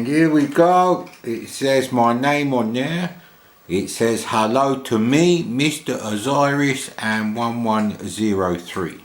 And here we go. It says my name on there. It says hello to me, Mr. Osiris and 1103.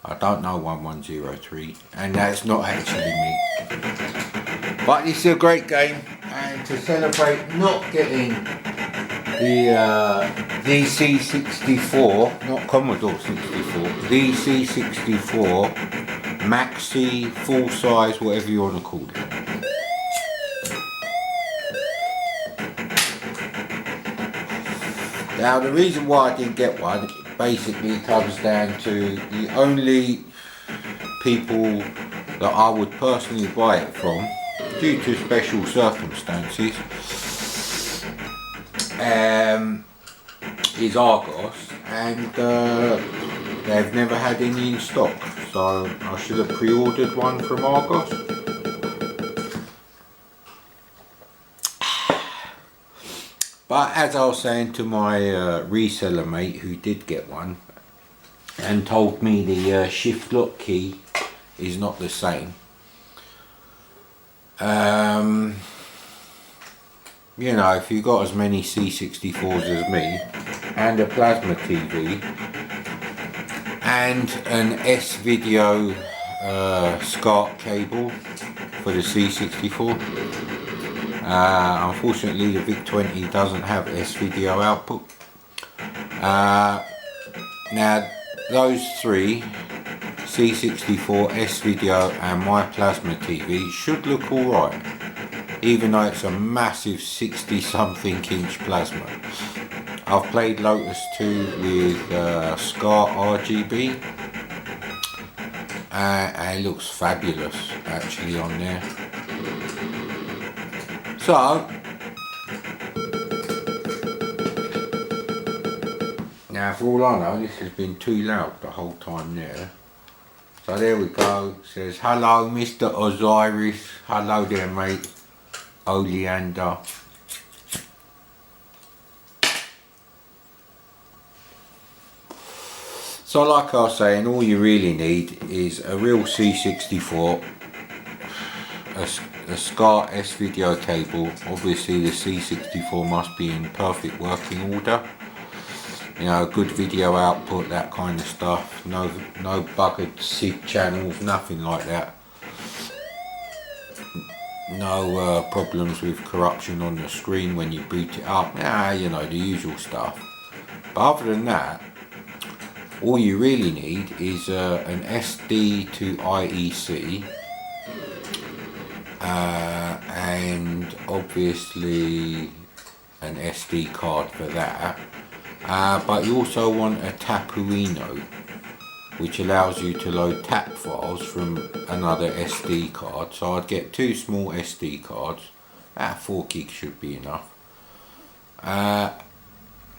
I don't know 1103, and that's not actually me. But it's a great game, and to celebrate not getting the TheC64, not Commodore 64, TheC64 Maxi, full size, whatever you want to call it. Now the reason why I didn't get one basically comes down to the only people that I would personally buy it from, due to special circumstances, is Argos, and they've never had any in stock, so I should have pre-ordered one from Argos. But as I was saying to my reseller mate who did get one, and told me the shift lock key is not the same. You know, if you got as many C64s as me, and a plasma TV, and an S-Video SCART cable for the C64, unfortunately the VIC-20 doesn't have S-Video output. Now those three, C64, S-Video and my plasma TV, should look alright, even though it's a massive 60 something inch plasma. I've played Lotus 2 with SCART RGB, and it looks fabulous actually on there. So now for all I know, this has been too loud the whole time there. So there we go. It says hello Mr. Osiris, hello there mate, Oleander. So like I was saying, all you really need is a real C64, a SCART S-Video cable. Obviously the C64 must be in perfect working order. You know, good video output, that kind of stuff. No buggered SIG channels, nothing like that. No problems with corruption on the screen when you boot it up. You know, the usual stuff. But other than that, all you really need is an SD to IEC, and obviously an SD card for that. But you also want a Tapuino, which allows you to load tap files from another SD card. So I'd get two small SD cards, 4 gigs should be enough.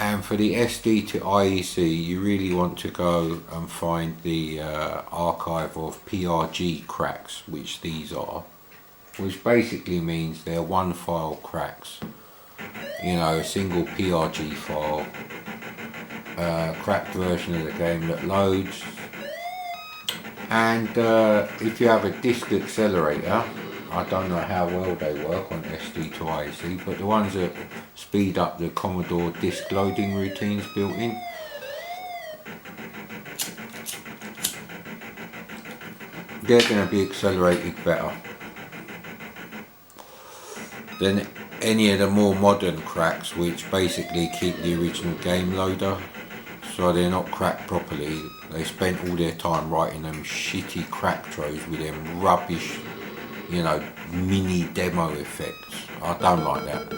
And for the SD to IEC, you really want to go and find the archive of PRG cracks, which these are, which basically means they're one file cracks. You know, a single PRG file, cracked version of the game that loads. And if you have a disk accelerator, I don't know how well they work on SD to IEC, but the ones that speed up the Commodore disk loading routines built in, they're going to be accelerated better than any of the more modern cracks, which basically keep the original game loader, so they're not cracked properly. They spent all their time writing them shitty crack throws with them rubbish, you know, mini demo effects. I don't like that.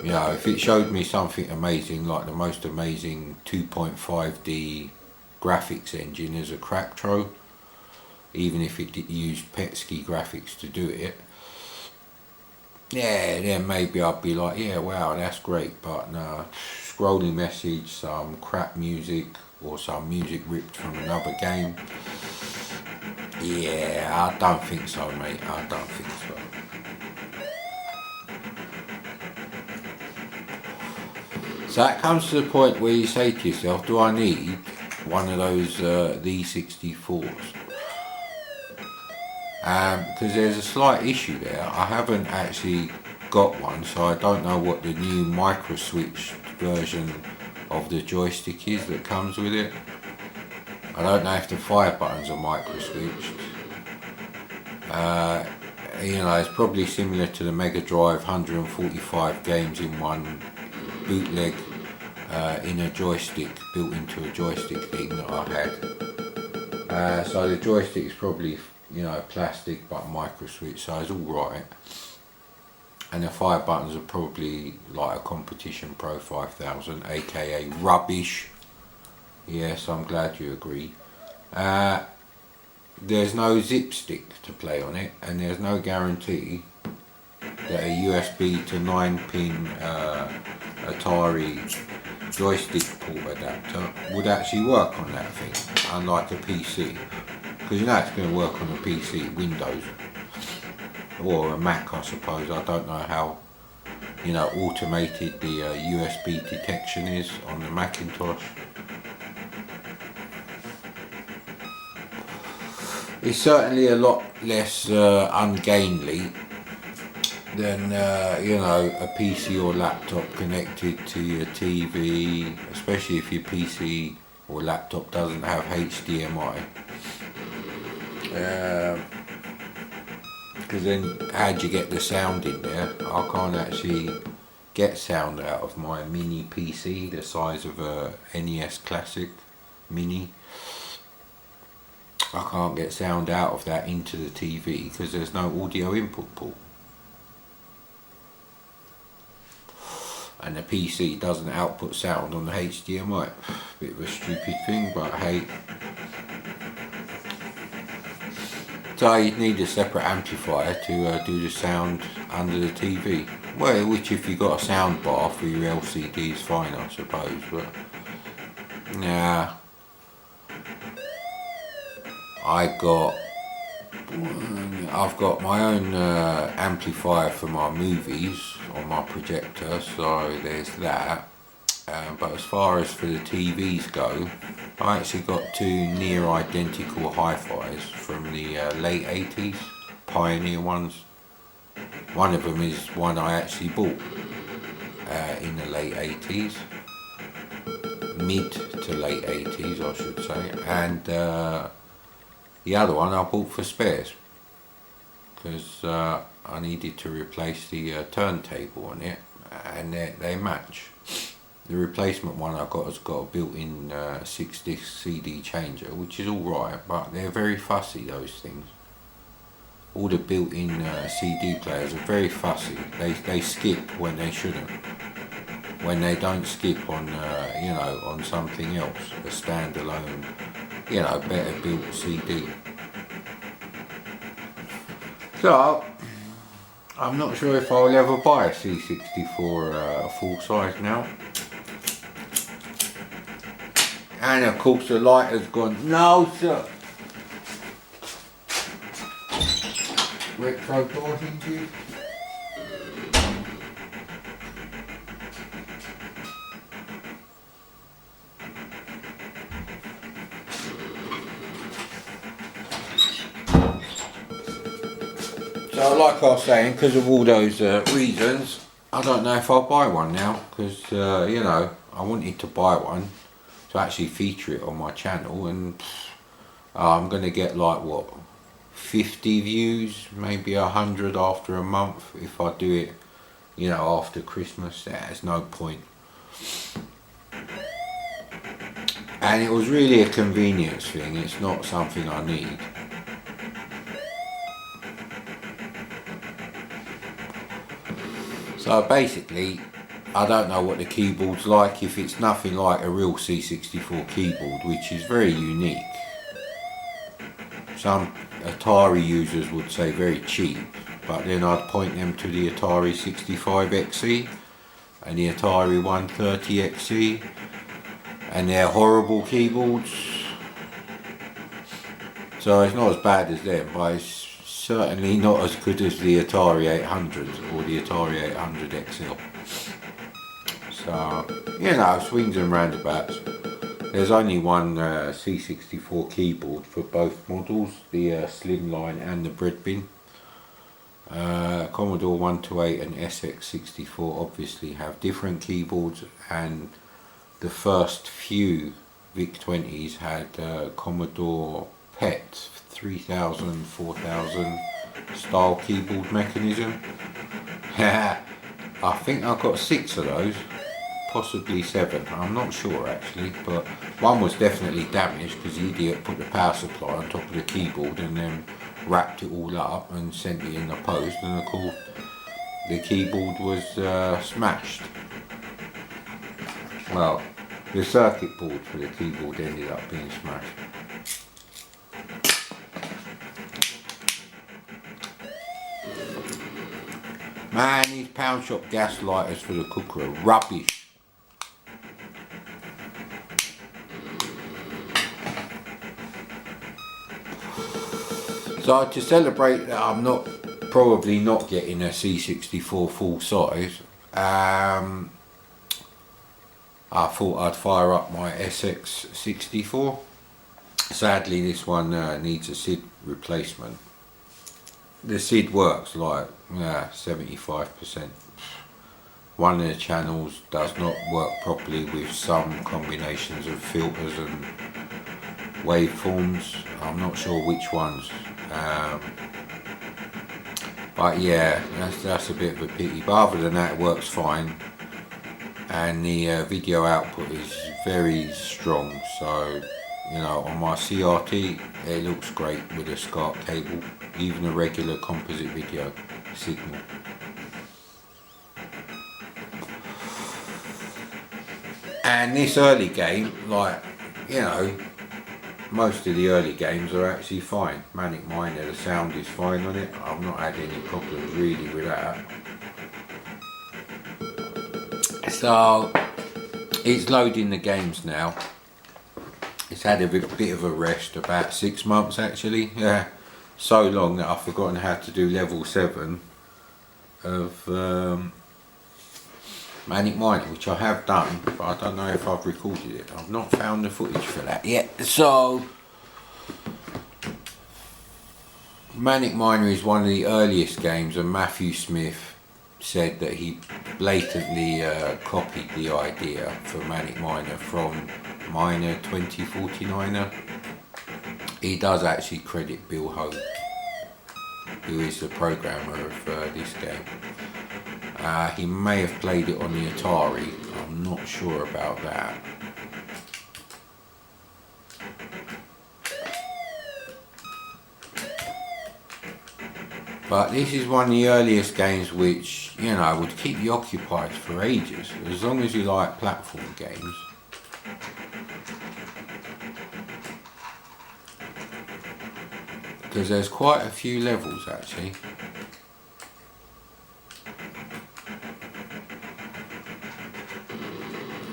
You know, if it showed me something amazing, like the most amazing 2.5D graphics engine as a crack throw, even if it used Petsky graphics to do it, yeah, then maybe I'd be like, yeah, wow, that's great. But no, scrolling message, some crap music, or some music ripped from another game, yeah, I don't think so, mate. I don't think so. So that comes to the point where you say to yourself, do I need one of those TheC64s? because there's a slight issue there. I haven't actually got one, so I don't know what the new micro switch version of the joystick is that comes with it. I don't know if the fire buttons are micro switched. You know, it's probably similar to the Mega Drive 145 games in one bootleg in a joystick, built into a joystick thing that I had. So the joystick's probably, you know, plastic but micro switch, so it's alright. And the fire buttons are probably like a Competition Pro 5000, aka rubbish. Yes, I'm glad you agree. There's no zip stick to play on it, and there's no guarantee that a USB to 9-pin Atari joystick port adapter would actually work on that thing, unlike a PC. Because you know it's going to work on a PC, Windows, or a Mac, I suppose. I don't know how, you know, automated the USB detection is on the Macintosh. It's certainly a lot less ungainly than you know, a PC or laptop connected to your TV, especially if your PC or laptop doesn't have HDMI. Because then how do you get the sound in there? I can't actually get sound out of my mini PC, the size of a NES Classic Mini. I can't get sound out of that into the TV because there's no audio input port. And the PC doesn't output sound on the HDMI. Bit of a stupid thing, but hey. So you'd need a separate amplifier to do the sound under the TV. Well, which if you've got a sound bar for your LCD is fine, I suppose, but nah. I've got my own amplifier for my movies on my projector, so there's that. But as far as for the TVs go, I actually got two near identical hi-fis from the late 80s, Pioneer ones. One of them is one I actually bought in the late 80s, mid to late 80s I should say, and the other one I bought for spares because I needed to replace the turntable on it, and they match. The replacement one I got has got a built-in 6-disc CD changer, which is alright, but they're very fussy, those things. All the built-in CD players are very fussy. They skip when they shouldn't. When they don't skip on, you know, on something else, a standalone, you know, better built CD. So, I'm not sure if I'll ever buy a C64 full size now. And of course the light has gone, no sir! Retro door hinges. So like I was saying, because of all those reasons, I don't know if I'll buy one now, because you know, I wanted to buy one to actually feature it on my channel, and I'm going to get like what, 50 views, maybe 100 after a month if I do it, you know, after Christmas. There's no point. And it was really a convenience thing, it's not something I need. So basically, I don't know what the keyboard's like, if it's nothing like a real C64 keyboard, which is very unique. Some Atari users would say very cheap, but then I'd point them to the Atari 65XE and the Atari 130XE, and they're horrible keyboards. So it's not as bad as them, but it's certainly not as good as the Atari 800 or the Atari 800 XL. So, you know, swings and roundabouts. There's only one C64 keyboard for both models, the Slimline and the bread bin. Commodore 128 and SX64 obviously have different keyboards, and the first few VIC-20s had Commodore PET 3000, 4000 style keyboard mechanism. I think I've got 6 of those, possibly 7, I'm not sure actually, but one was definitely damaged because the idiot put the power supply on top of the keyboard and then wrapped it all up and sent it in the post, and of course the keyboard was smashed. Well, the circuit board for the keyboard ended up being smashed. Man, these pound shop gas lighters for the cooker are rubbish. So to celebrate that I'm probably not getting a C64 full size, I thought I'd fire up my SX64. Sadly this one needs a SID replacement. The SID works like 75%. One of the channels does not work properly with some combinations of filters and waveforms. I'm not sure which ones. But yeah, that's a bit of a pity. But other than that, it works fine. And the video output is very strong. So, you know, on my CRT, it looks great with a SCART cable, even a regular composite video signal. And this early game, like, you know, most of the early games are actually fine. Manic Miner, the sound is fine on it. I've not had any problems really with that. So, it's loading the games now. It's had a bit of a rest, about 6 months actually. Yeah, so long that I've forgotten how to do level 7 of Manic Miner, which I have done, but I don't know if I've recorded it. I've not found the footage for that yet. So, Manic Miner is one of the earliest games, and Matthew Smith said that he blatantly copied the idea for Manic Miner from Miner 2049er. He does actually credit Bill Hogue, who is the programmer of this game. He may have played it on the Atari, I'm not sure about that. But this is one of the earliest games which, you know, would keep you occupied for ages, as long as you like platform games. Because there's quite a few levels actually.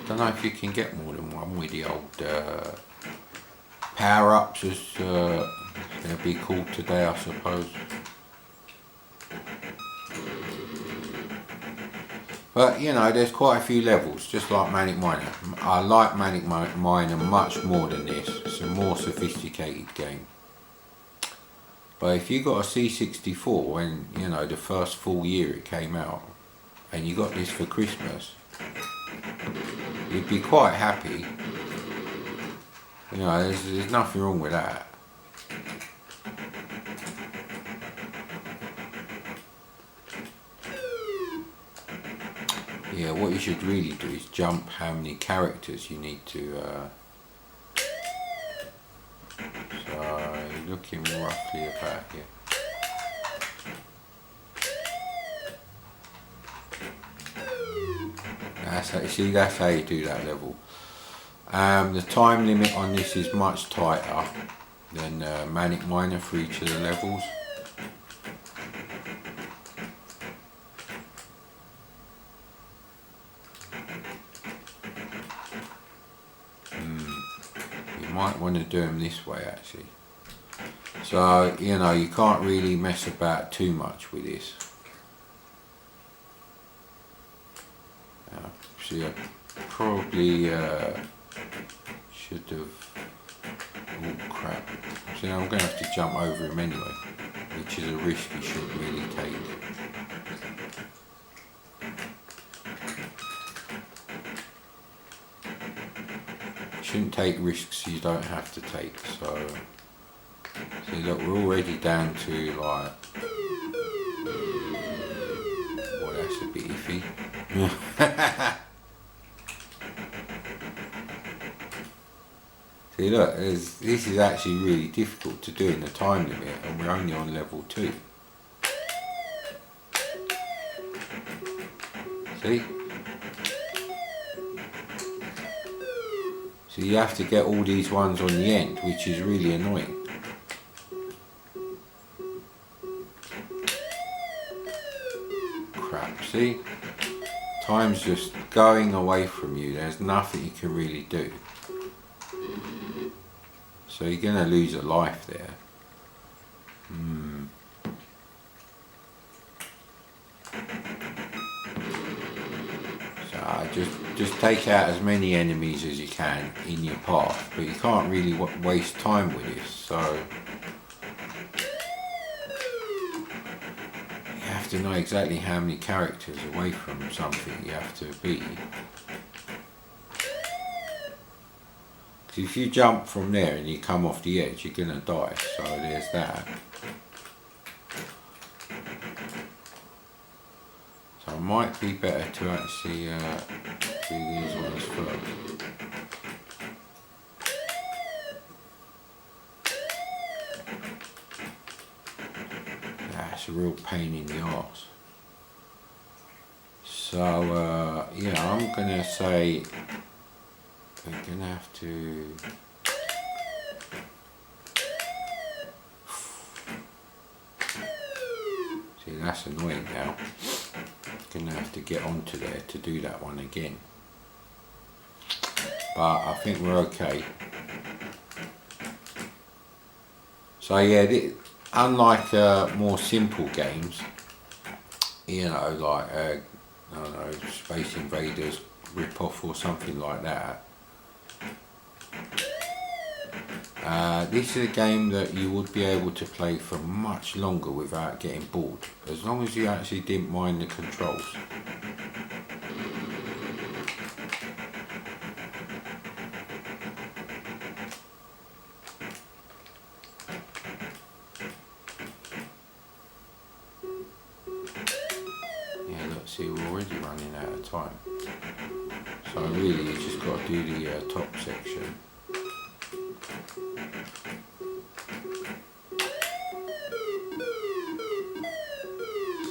I don't know if you can get more than one with the old power-ups, as they'll be called today, I suppose. But you know, there's quite a few levels, just like Manic Miner. I like Manic Miner much more than this. It's a more sophisticated game. But if you got a C64 when, you know, the first full year it came out, and you got this for Christmas, you'd be quite happy. You know, there's nothing wrong with that. Yeah, what you should really do is jump how many characters you need to. So you're looking roughly about here. See, that's how you do that level. The time limit on this is much tighter than Manic Miner for each of the levels. You might want to do them this way actually. So, you know, you can't really mess about too much with this. See, I probably should Should have. Oh crap. So I'm going to have to jump over him anyway, which is a risk you shouldn't really take. You shouldn't take risks you don't have to take. So, see, look, we're already down to like. Well, that's a bit iffy. See, look, this is actually really difficult to do in the time limit, and we're only on level 2. See? So you have to get all these ones on the end, which is really annoying. Crap, see? Time's just going away from you, there's nothing you can really do. So you're going to lose a life there. So just take out as many enemies as you can in your path, but you can't really waste time with this. So you have to know exactly how many characters away from something you have to be. If you jump from there and you come off the edge, you're going to die, so there's that. So it might be better to actually do these ones first. That's a real pain in the arse. So yeah, I'm going to say we're going to have to see, that's annoying now. Going to have to get onto there to do that one again, but I think we're okay. So yeah, unlike more simple games, you know, like I don't know, Space Invaders rip-off or something like that, this is a game that you would be able to play for much longer without getting bored, as long as you actually didn't mind the controls. Yeah, look, see, we're already running out of time. So really, you just got to do the top section.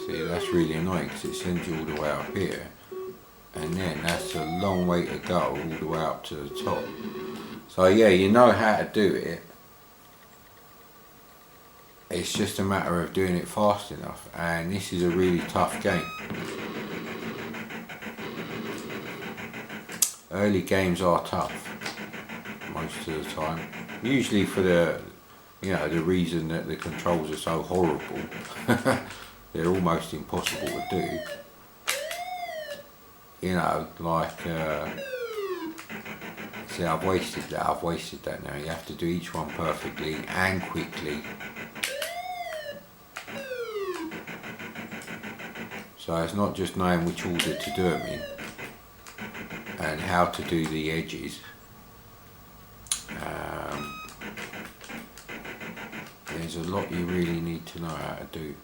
See, that's really annoying because it sends you all the way up here, and then that's a long way to go all the way up to the top. So yeah, you know how to do it. It's just a matter of doing it fast enough, and this is a really tough game. Early games are tough most of the time, usually for the reason that the controls are so horrible. They're almost impossible to do. You know, like see, I've wasted that now. You have to do each one perfectly and quickly. So it's not just knowing which order to do them in and how to do the edges. There's a lot you really need to know how to do.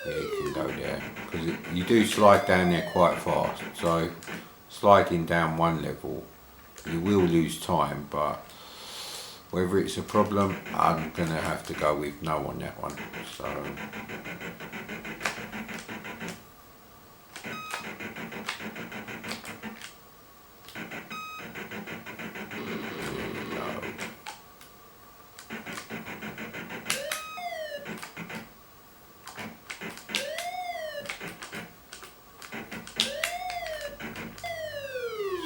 Yeah, you can go there, because you do slide down there quite fast, so sliding down one level you will lose time, but whether it's a problem, I'm going to have to go with no on that one. So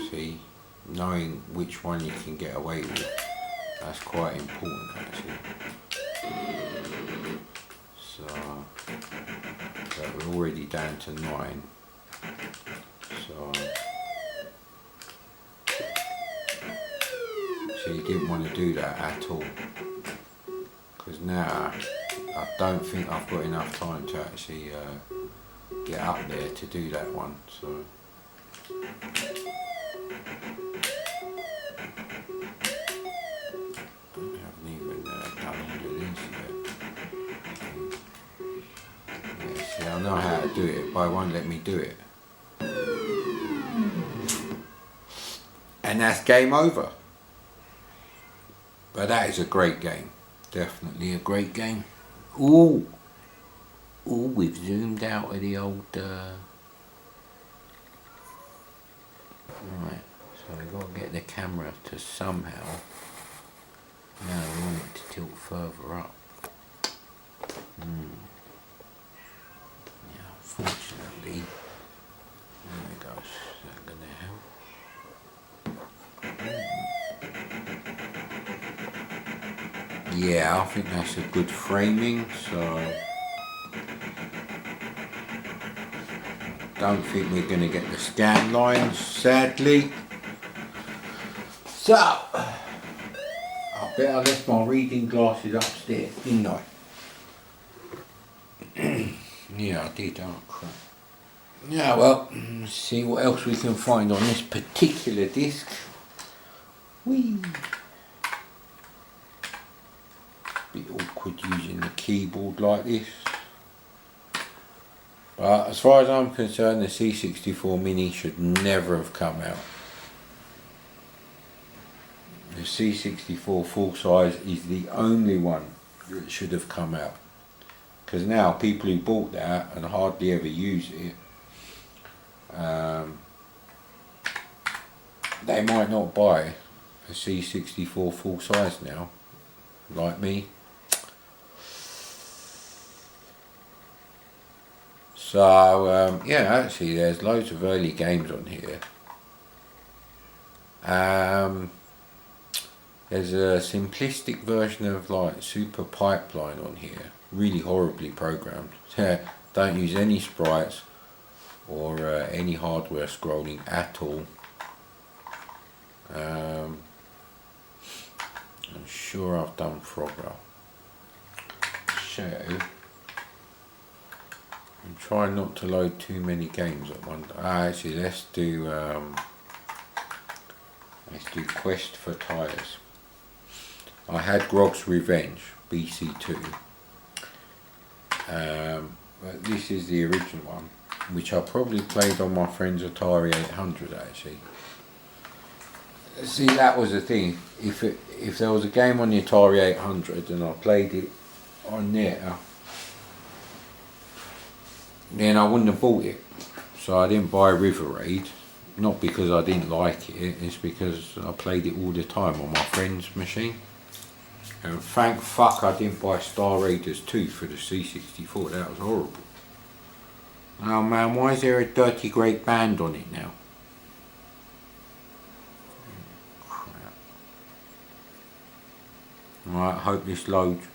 see, knowing which one you can get away with, that's quite important actually. So we're already down to 9. So you didn't want to do that at all, because now I don't think I've got enough time to actually get up there to do that one. So I haven't even done all of this yet. Yeah, see, I know how to do it, but it won't let me do it. And that's game over. But that is a great game. Definitely a great game. Ooh, we've zoomed out of the old... Right, so we've got to get the camera to somehow... Now we want it to tilt further up. Yeah, unfortunately... There we go, is that going to help? Yeah, I think that's a good framing, so don't think we're going to get the scan lines, sadly. So, I bet I left my reading glasses upstairs, didn't I? Yeah, I did, oh crap. Yeah, well, let's see what else we can find on this particular disc. Whee! Bit awkward using the keyboard like this. But as far as I'm concerned, the C64 Mini should never have come out. The C64 full size is the only one that should have come out. Because now people who bought that and hardly ever use it, they might not buy a C64 full size now, like me. So yeah, actually there's loads of early games on here. There's a simplistic version of like Super Pipeline on here, really horribly programmed. Don't use any sprites or any hardware scrolling at all. I'm sure I've done Frogger. So I'm trying not to load too many games at once. Actually, let's do Quest for Tires. I had Grog's Revenge BC2, but this is the original one, which I probably played on my friend's Atari 800 actually. See, that was the thing. If there was a game on the Atari 800 and I played it on there, then I wouldn't have bought it. So I didn't buy River Raid, not because I didn't like it, it's because I played it all the time on my friend's machine. And thank fuck I didn't buy Star Raiders 2 for the C64, that was horrible. Oh man, why is there a Dirty Great Band on it now? Crap. Alright, hope this loads.